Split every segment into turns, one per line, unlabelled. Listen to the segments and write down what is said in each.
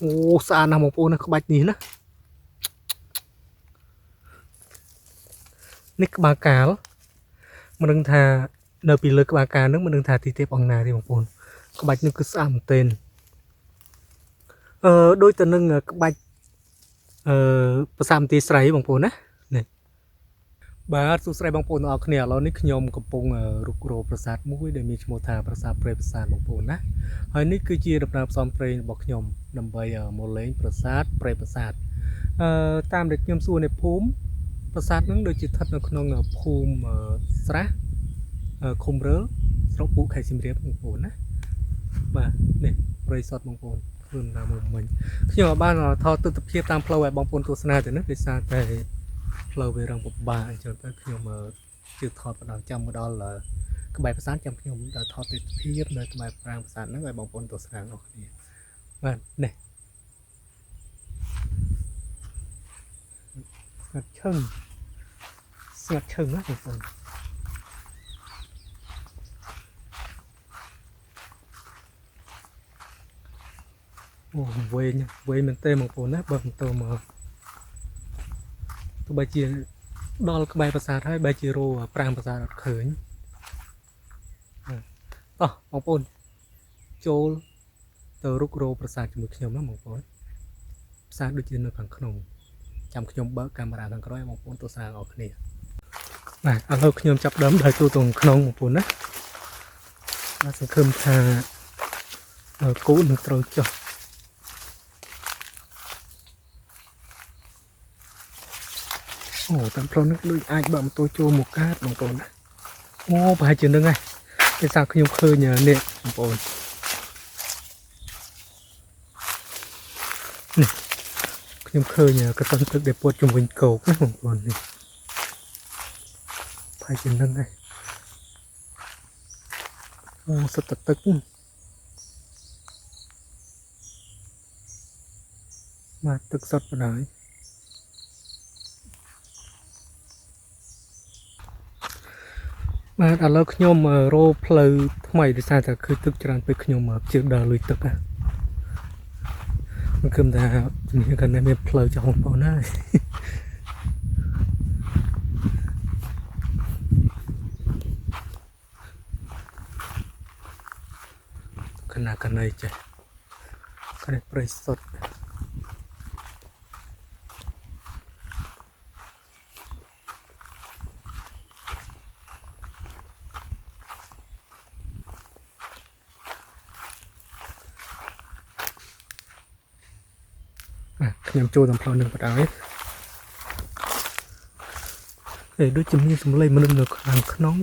អូស្អាតណាស់បងប្អូនណាក្បាច់នេះណានេះក្បាលកាលមិនដឹងថានៅពីលើក្បាលកាលហ្នឹងមិនដឹងថាទីទេពអង្គណាទេបងប្អូនក្បាច់នេះគឺស្អាតមែនទែនដូចទៅនឹងក្បាច់ប្រាសាទមន្ទីរស្រីបងប្អូនណានេះបាទសួស្តីបងប្អូនទាំងអស់គ្នាឥឡូវនេះខ្ញុំកំពុងរុករកប្រាសាទមួយដែលមានឈ្មោះថាប្រាសាទព្រៃប្រាសាទបងប្អូនណាហើយនេះគឺជាដំណើរផ្សងព្រេងរបស់ខ្ញុំដើម្បីមកលេងប្រាសាទព្រៃប្រាសាទតាមដែលខ្ញុំសួរនៅភូមិប្រាសាទហ្នឹងដូចជាស្ថិតនៅក្នុងភូមិស្រះឃុំរើស្រុកពុខេត្តសៀមរាបបងប្អូនណាបាទនេះព្រៃសតបងប្អូនធ្វើដំណើរមកមិញខ្ញុំបានថតទស្សនភាពតាមផ្លូវឲ្យបងប្អូនទស្សនាទៅណាដោយសារតែផ្លូវវារឹងពិបាកអញ្ចឹងទៅខ្ញុំជឿថតបណ្ដោយចាំមកដល់ក្បែរប្រាសាទចាំខ្ញុំដល់ថតទស្សនភាពនៅក្បែរប្រាង្គប្រាសាទហ្នឹងឲ្យបងប្អូនទស្សនាអស់គ្នាបាទនេះស្ងាត់ឈឹងណាបងប្អូនអូវែងមែនទេបងប្អូនណាបើបន្តមកទោះបីជាដល់ក្បែរប្រាសាទហើយបែរជារោប្រាង្គប្រាសាទអត់ឃើញតោះបងប្អូនចូលទៅរុករោប្រាសាទជាមួយខ្ញុំណាបងប្អូនប្រាសាទដូចជានៅខាងក្នុងចាំខ្ញុំបើកកាមេរ៉ាខាងក្រោយបងប្អូនទស្សនាអស់គ្នាបាទឥឡូវខ្ញុំចាប់ដើមដល់ចូលទៅក្នុងបងប្អូនណាបាទសង្ឃឹមថាគូនឹងត្រូវចុះអូតាមផ្លូវនេះដូចអាចបើកម៉ូតូចូលមកកាតបងប្អូនណាអូប្រហែលជានឹងហើយពេលសារខ្ញុំឃើញនេះបងប្អូននេះខ្ញុំឃើញកសិនទឹកដែលពួតជំវិញគោកណាបងប្អូននេះប្រហែលជានឹងហើយអូសុទ្ធតែទឹកបាទទឹកសុទ្ធបណ្ដោយបាទឥឡូវខ្ញុំរោផ្លូវថ្មីដោយសារតែឃើញទឹកច្រើនពេកខ្ញុំជឿដល់លុយទឹកហ្នឹងខ្ញុំថាជំនាញកាន់តែមានផ្លូវចោលបងប្អូនហើយកណៃចេះគ្នាព្រៃសុទ្ធខ្ញុំចូលតាមផ្លូវនឹងបណ្ដោយដូចជាមានសំឡេងមនុស្សនៅខាងក្នុង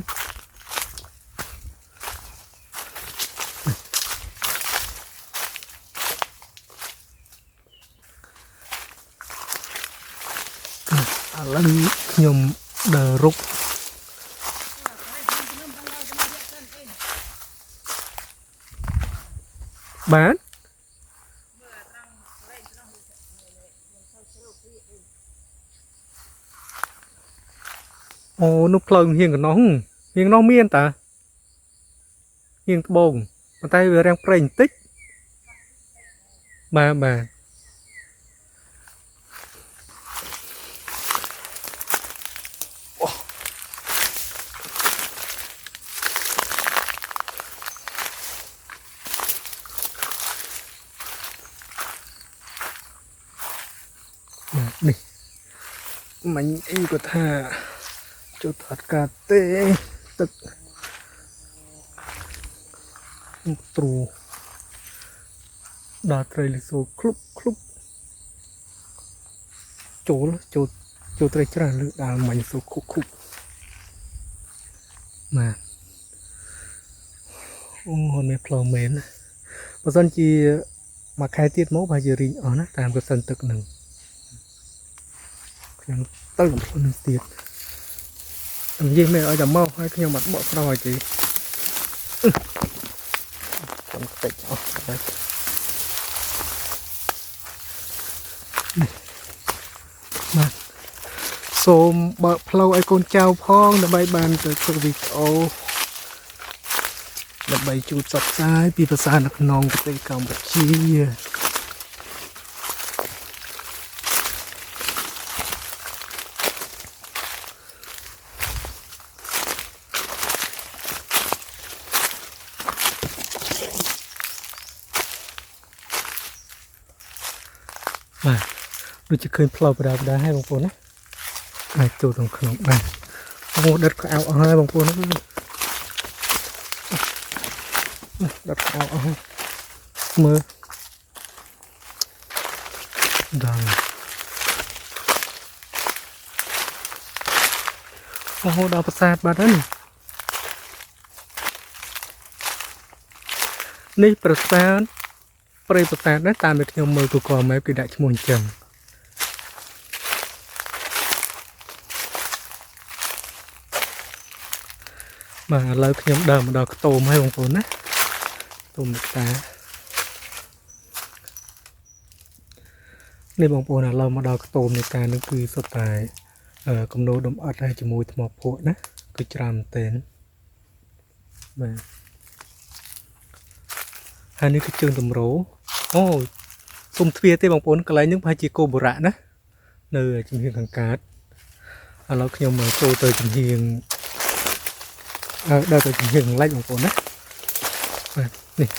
ឥឡូវខ្ញុំដើររុកបាទអូនោះផ្លូវហៀងកណោះមានតាហៀងត្បូងប៉ុន្តែវារាំងប្រេងបន្តិចបាទនេះមិញអីក៏ថាចូលថតកាទេទឹកទ្រូដល់ត្រីលីសូឃ្លុបចូលត្រីច្រើនលើដល់មិញសូឃុបបាទអូនេះផ្លូវមែនបើសិនជាមួយខែទៀតមកបើជារីងអស់ណាតាមកសិនទឹកនឹងខ្ញុំទៅកំពុងនឹងទៀតនិយាយមែនឲ្យតែមកហើយខ្ញុំអត់បកក្រោយទេខ្ញុំតិចអស់ហើយបាទសូមបើកផ្លូវឲ្យកូនចៅផងដើម្បីបានទៅធ្វើវីដេអូដើម្បីជួយផ្សព្វផ្សាយពីភាសានៅក្នុងប្រទេសកម្ពុជា mà đôi chỉ khơi phơi bờ đá hay bông phun á ai chỗ trong khung này ngô đất có áo hai bông phun nó đất có áo hai mưa rồi ngô đào pasat bà đóនេះប្រាសាទព្រៃប្រាសាទដែរតាមដែលខ្ញុំមើល Google Map គេដាក់ឈ្មោះអញ្ចឹងបាទឥឡូវខ្ញុំដើរមកដល់ខ្ទមហើយបងប្អូនណាខ្ទមនេះតានេះបងប្អូនឥឡូវមកដល់ខ្ទមនេះតានឹងគឺសុទ្ធតែគំនូរដុំអិតហើយជាមួយថ្មភក់ណាគឺច្រើនមែនទែនបាទហើយនេះគឺជើងតម្រូអូសុំទ្វារទេបងប្អូនកន្លែងនេះប្រហែលជាគោបុរៈណានៅជំនាញខាងកើតឥឡូវខ្ញុំចូលទៅជំនាញដល់ទៅជំនាញខាងលិចបងប្អូនណាបាទនេះ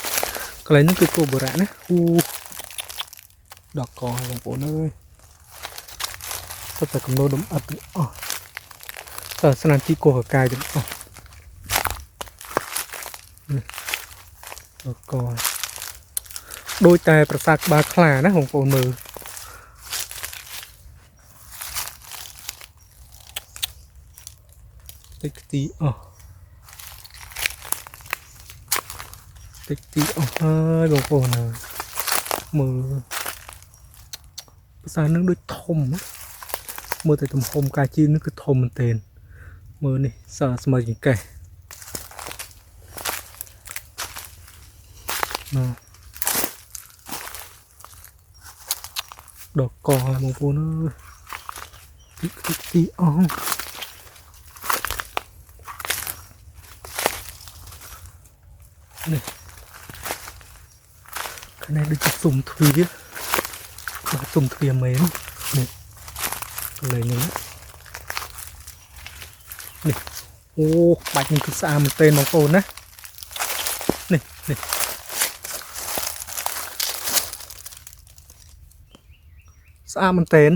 កន្លែងនេះគឺគោបុរៈណាដកកឲ្យបងប្អូនអើយសុទ្ធតែគំនូរដុំអិតទាំងអស់តើស្នាមជីគោកកាយទាំងអស់ដកកដូចតែប្រាសាទក្បាលខ្លាណាបងប្អូនមើលតិចទីអស់តិចទីអស់ហើយបងប្អូនមើលប្រាសាទនឹងដូចធំមើលតែទំហំការជឿនឹងគឺធំមែនទែនមើលនេះស្មើជាងកេះណាដកកឲ្យបងប្អូនអើយទីអស់នេះខាងនេះដូចជាសុំទ្វារបាទសុំទ្វារមែននេះកន្លែងនេះនេះអូបាច់នេះគឺស្អាតមែនទែនបងប្អូនណានេះស្អាតមែនទែន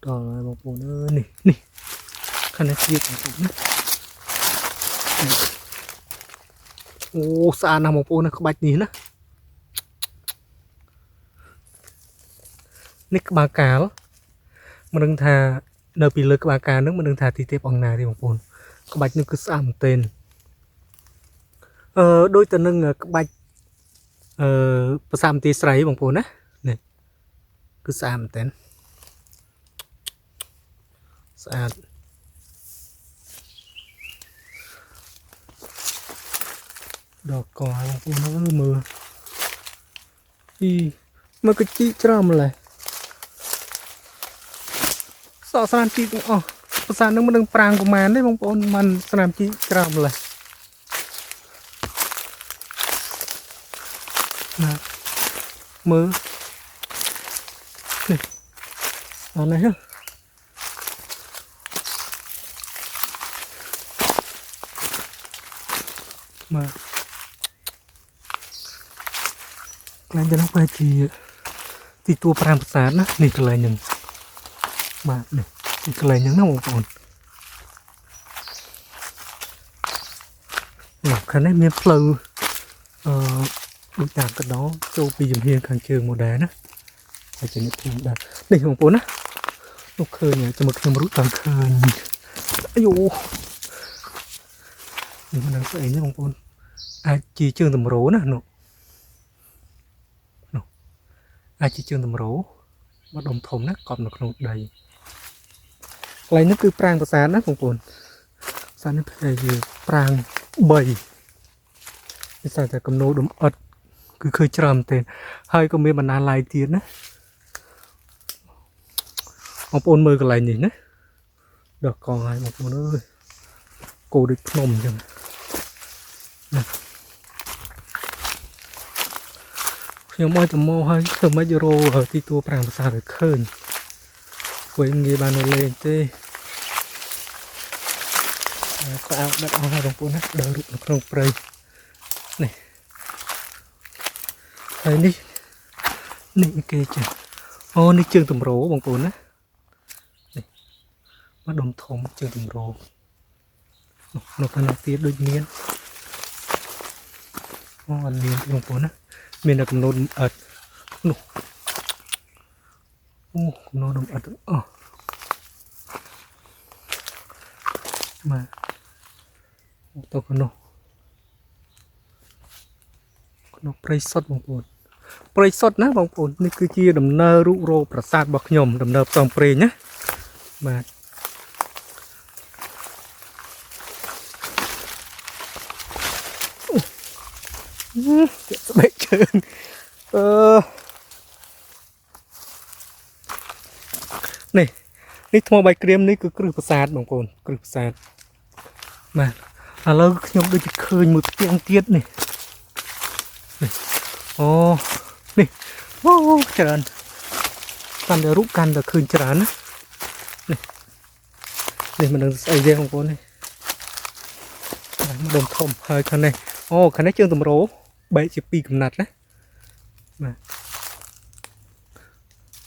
ដល់ហើយបងប្អូនអើយនេះខាងនេះទៀតបងប្អូនណាអូស្អាតណាស់បងប្អូនណាក្បាច់នេះណានេះក្បាលកាលមិនដឹងថានៅពីលើក្បាលកាលហ្នឹងមិនដឹងថាទីទេពអង្គណាទេបងប្អូនក្បាច់នេះគឺស្អាតមែនទែនដូចទៅនឹងក្បាច់ប្រាសាទមន្ទីរស្រីបងប្អូនណានេះគឺស្អាតមែនទែនស្អាតដល់កឲ្យបងប្អូនមើលមើលកជីច្រើនម្ល៉េះសក់ស្នាមជីទាំងអស់ប្រាសាទនឹងមិនដឹងប្រាំងប្រមាណទេបងប្អូនមិនស្នាមជីច្រើនម្ល៉េះណាមើលនេះអត់នេះមើលកន្លែងនេះបែរជាទីទួលប្រាំប្រាសាទណានេះកន្លែងហ្នឹងបាទនេះកន្លែងហ្នឹងណាបងប្អូនខាងនេះមានផ្លូវដូចតាមកដោចូលពីជំហានខាងជើងមកដែរណាហើយជានេះខ្ញុំដែរនេះបងប្អូនណាលោកឃើញចាំមកខ្ញុំរួចតាមឃើញអាយូនេះមិនដឹងស្អីទេបងប្អូនអាចជាជើងតម្រូណានោះអាចជាជើងតម្រូមកដុំធំណាកប់នៅក្នុងដីកន្លែងនេះគឺប្រាង្គប្រាសាទណាបងប្អូនប្រាសាទនេះជាប្រាង្គ3វាស្អាតតែគំនូរដុំអិតគឺឃើញច្រើនទេហើយក៏មានបណ្ណាល័យទៀតណាបងប្អូនមើលកន្លែងនេះណាដល់កងហើយបងប្អូនអើយគោដូចភ្នំអញ្ចឹងណាខ្ញុំមកទៅមកហើយធ្វើម៉េចរោទីទួលប្រាង្គប្រាសាទឲ្យឃើញវិញងាយបាននៅលេងទេក៏អោបដាក់អស់ហើយបងប្អូនណាដើររូបនៅក្នុងព្រៃនេះ ហើយនេះគេចឹងអូនេះជើងតម្រោបងប្អូនណានេះមកដុំធំជើងតម្រោនៅខាងនោះទៀតដូចមានអូអត់មានបងប្អូនណាមានតែកំណត់អត់នោះអូកំណត់អត់អូមកទៅខាងនោះព្រៃសុតបងប្អូនព្រៃសុតណាបងប្អូននេះគឺជាដំណើររុករោប្រាសាទរបស់ខ្ញុំដំណើរផ្សងព្រេងណាបាទស្បែកជើងនេះថ្មបាយក្រៀមនេះគឺគ្រឹះប្រាសាទបងប្អូនគ្រឹះប្រាសាទបាទឥឡូវខ្ញុំដូចជាឃើញមួយផ្ទាំងទៀតនេះអូនេះអូច្រើនកាន់តែរូបកាន់តែឃើញច្រើនណានេះមិនដឹងស្អីទេបងប្អូននេះដុំធំហើយខាងនេះអូខាងនេះជើងតម្រោបែកជាពីរកំណាត់ណាបាទ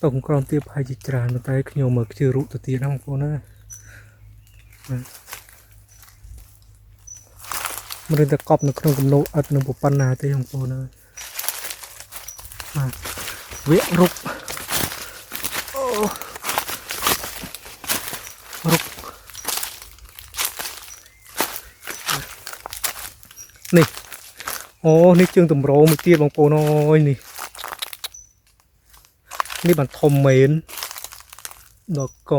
តោះក្រោមទៀតប្រហែលជាច្រើនតែខ្ញុំមើលជឿរូបទៅទៀតណាបងប្អូនណាមិនដឹងតែកប់នៅក្នុងគំនូរអត់នឹងប៉ុណ្ណាទេបងប្អូនណាបាទវគ្គរូបអូរូបនេះអូនេះជើងតម្រោមួយទៀតបងប្អូនអើយនេះបានធំមែនដល់ក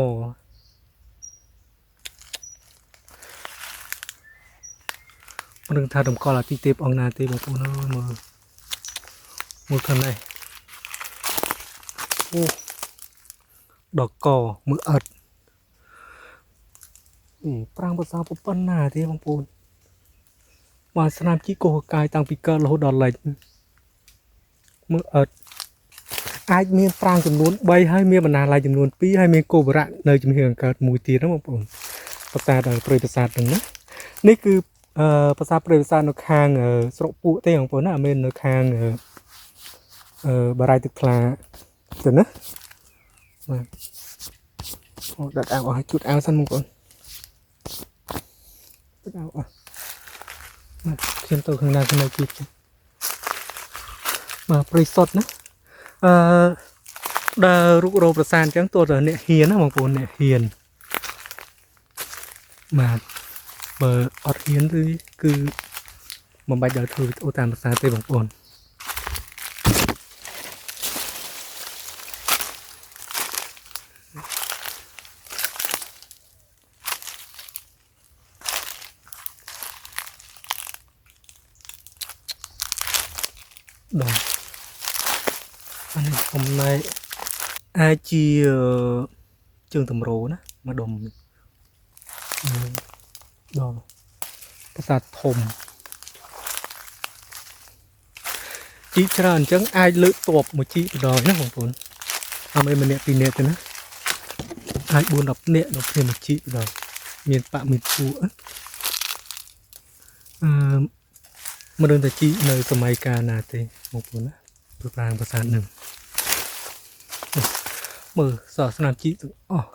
មិនដឹងថាតម្កល់អាទិទេពអង្គណាទេបងប្អូនអើយមើលខាងនេះអូដល់កមើលអត់ប្រាំងភាសាប៉ុណ្ណាទេបងប្អូនបាទស្នាមជីកោះកាយតាំងពីកើតរហូតដល់លិចមើលអត់អាចមានប្រាង្គចំនួន3ហើយមានបណ្ណាល័យចំនួន2ហើយមានគោបរៈនៅជំនឿអង្កើតមួយទៀតណាបងប្អូនប្រាសាទព្រៃប្រាសាទហ្នឹងណានេះគឺប្រាសាទព្រៃប្រាសាទនៅខាងស្រុកពួកទេបងប្អូនណាអត់មាននៅខាងបារាយទឹកថ្លាទៅណាបាទអូដាក់អាវអស់ជូតអាវសិនបងប្អូនដាក់អាវអស់បាទខ្ញុំទៅខាងណាទៅទៀតបាទព្រៃសុតណាដើររុករោប្រាសាទអញ្ចឹងទោះតែអ្នកហ៊ានណាបងប្អូនអ្នកហ៊ានបាទបើអត់ហ៊ានគឺមិនបាច់ដល់ធ្វើវីដេអូតាមភាសាទេបងប្អូនបាទអានេះអំណែអាចជាជើងតម្រោណាមកដុំដល់ប្រាសាទធំជីច្រើនអញ្ចឹងអាចលើកតបមួយជីម្ដងណាបងប្អូនអត់មានម្នាក់ពីរនាក់ទេណាអាច4-10នាក់ដល់គ្នាមួយជីម្ដងមានបៈមានពួកមិនដឹងតែជីនៅសម័យកាលណាទេបងប្អូនណាព្រោះប្រាង្គប្រាសាទនឹងមើលសោះស្នាមជីទាំងអស់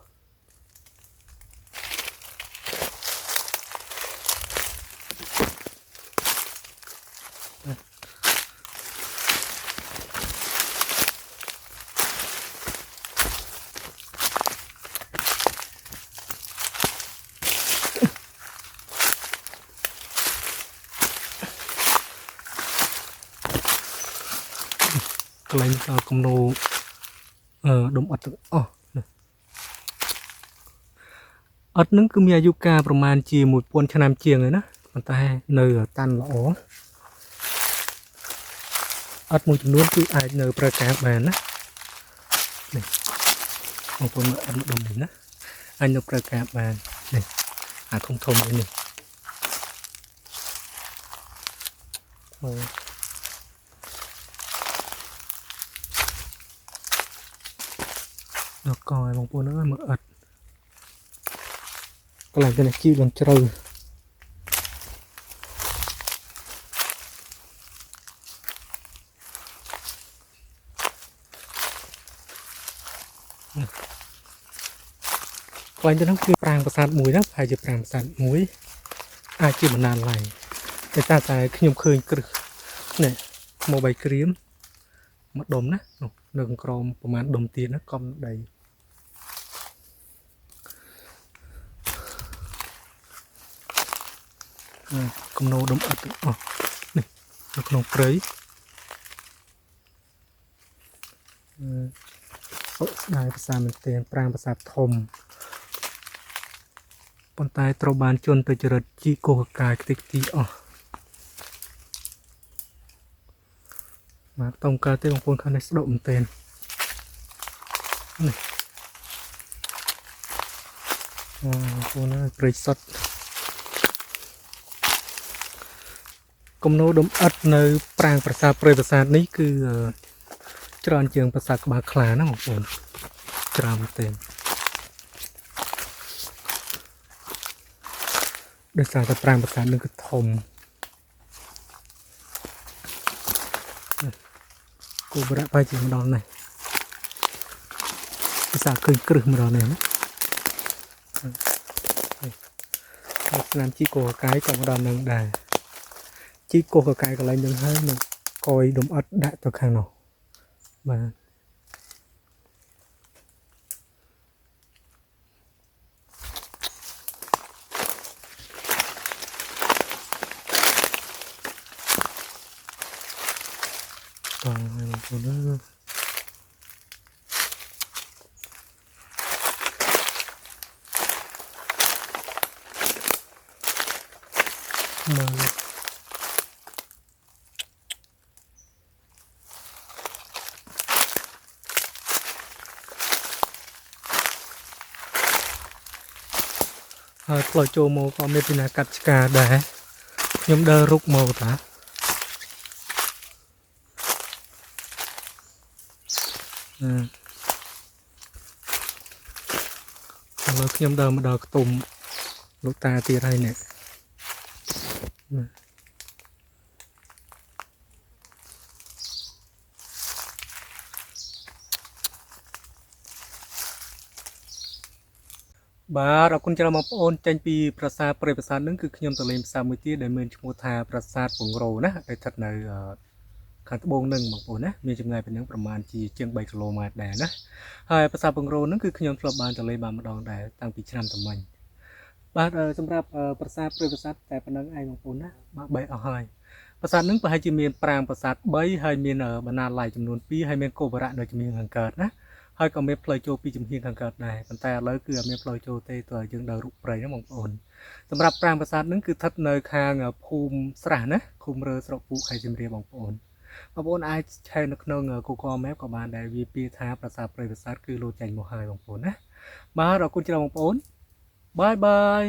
កន្លែងគំនូដុំអត់ទាំងអស់អត់នឹងគឺមានអាយុកាលប្រមាណជា1000ឆ្នាំជាងហើយណាប៉ុន្តែនៅតាន់ល្អអត់មួយចំនួនគឺអាចនៅប្រើការបានណានេះបងប្អូនមើលអត់ដុំនេះណាអាចនៅប្រើការបាននេះអាធំនេះដល់កឲ្យបងប្អូនអើយមើលអត់កន្លែងទៅនេះជីឡើងជ្រៅ กลายเป็นทั้งคือปรางประสาทมวยนะภายจะปรางประสาทมวยอาชีพมานานไหลแต่ตาแต่ขยมเคยกรึเนี่ยโมบายครีมมาดมนะหนึ่งกรอมประมาณดมตีนนะกอมใดกำโนดมอัดอ๋อนี่แล้วขนมเปรย์ได้ภาษามันเตียนปรางภาษาทมปนตายตรบานจนตัวจรดจีโกกายติกตีอ๋อมาตรงกาเต้ของคนเขาในสดมเตียนนี่คนนั้นเปรย์สดกำโนดมอัดในปรางภาษาเปรย์ภาษานี้คือจรอนเจียงภาษากบาคลานะของคนจรามเต็มโดยสารปรางภาษาหนึ่งคือทมกูบระไปจีมาดอนnàyภาษาเคยกรึมาดอนnàyนะน้ำจีโกcái còn đòn nâng đàiจีโกcái còn lại những hơi mà coi đụng ớt đạiตัวข้างนอกมาต่อมาตัวนั้นมาปล่อยโจโมก็ไม่เป็นอากัดกาได้ยมเดอรุกโมตาแล้วยมเดอมาดอกตุ่มลูกตาตีไรเนี่ยบาเราคุณจะมาโอนจันปีปราสาทเปรย์ปราสาทนั่นคือขยมตะเลมสามมือที่ได้เมืองชโมธาปราสาทปงโรนะไอ้ทัดในขันตะบงหนึ่งบางปูนะมีจำนวนเป็นยังประมาณจีเจียงใบกิโลมาแดนะไอ้ปราสาทปงโรนั่นคือขยมกลับบานตะเลบานมาดองแดตั้งปีชนำตะมันบาสำหรับปราสาทเปรย์ปราสาทแต่เป็นนังไอ้บางปูนะมาใบเอาให้ปราสาทนั่นไปให้จีเมียนปรางปราสาทใบให้เมียนบรรณาลายจำนวนปีให้เมียนโกบระโดยจีเมียนหังเกิดนะให้ก็เมียนพลอยโจปีจำเพียงหังเกิดได้แต่เลยคือเมียนพลอยโจเตยตัวยังเดารุเปรย์นะบางปูสำหรับปรางปราสาทนั่นคือทัดเนยคางภูมิสระนะคุมเรือสระปูไข่จิมเรียบางปูบางคนไอใช้นักนงกูกอแมปกับบานได้วีพีท้าประสาทเปรย์ประสาทคือโลจันโมหายบางคนนะมาเราคุณจะบางคนบายบาย